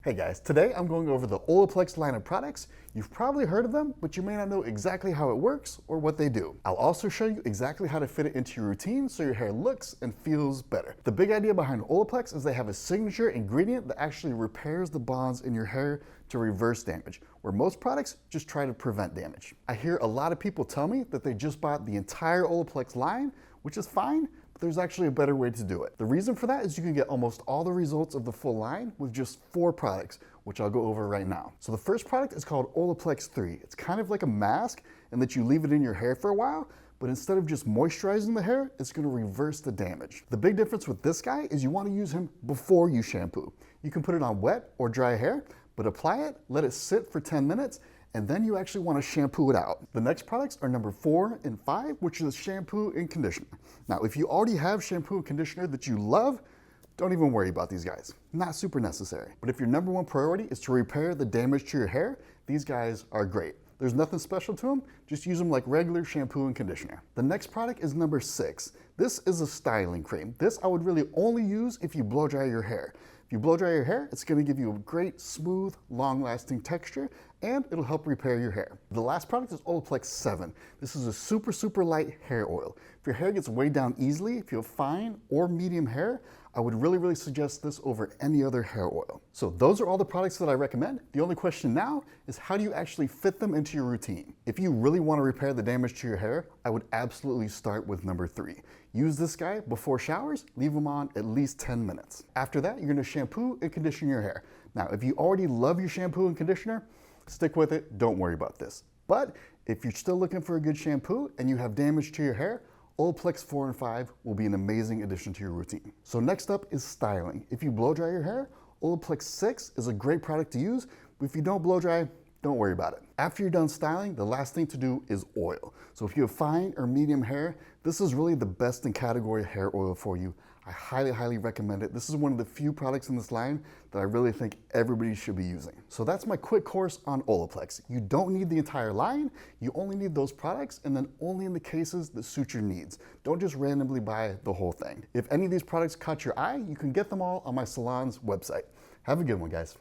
Hey guys, today I'm going over the Olaplex line of products. You've probably heard of them, but you may not know exactly how it works or what they do. I'll also show you exactly how to fit it into your routine so your hair looks and feels better. The big idea behind Olaplex is they have a signature ingredient that actually repairs the bonds in your hair to reverse damage, where most products just try to prevent damage. I hear a lot of people tell me that they just bought the entire Olaplex line, which is fine, there's actually a better way to do it. The reason for that is you can get almost all the results of the full line with just 4 products, which I'll go over right now. So the first product is called Olaplex 3. It's kind of like a mask in that you leave it in your hair for a while, but instead of just moisturizing the hair, it's gonna reverse the damage. The big difference with this guy is you wanna use him before you shampoo. You can put it on wet or dry hair, but apply it, let it sit for 10 minutes, and then you actually want to shampoo it out. The next products are number 4 and 5, which is shampoo and conditioner. Now, if you already have shampoo and conditioner that you love, don't even worry about these guys. Not super necessary. But if your number 1 priority is to repair the damage to your hair, these guys are great. There's nothing special to them, just use them like regular shampoo and conditioner. The next product is number 6. This is a styling cream. This I would really only use if you blow dry your hair. If you blow dry your hair, it's gonna give you a great, smooth, long-lasting texture, and it'll help repair your hair. The last product is Olaplex 7. This is a super light hair oil. If your hair gets weighed down easily, if you have fine or medium hair, I would really suggest this over any other hair oil. So those are all the products that I recommend. The only question now is how do you actually fit them into your routine? If you really want to repair the damage to your hair, I would absolutely start with number 3. Use this guy before showers, leave them on at least 10 minutes. After that, you're gonna shampoo and condition your hair. Now, if you already love your shampoo and conditioner, stick with it, don't worry about this. But if you're still looking for a good shampoo and you have damage to your hair, Olaplex 4 and 5 will be an amazing addition to your routine. So next up is styling. If you blow dry your hair, Olaplex 6 is a great product to use, but if you don't blow dry, don't worry about it. After you're done styling, the last thing to do is oil. So if you have fine or medium hair, this is really the best in category hair oil for you. I highly recommend it. This is one of the few products in this line that I really think everybody should be using. So that's my quick course on Olaplex. You don't need the entire line, you only need those products, and then only in the cases that suit your needs. Don't just randomly buy the whole thing. If any of these products caught your eye, you can get them all on my salon's website. Have a good one, guys.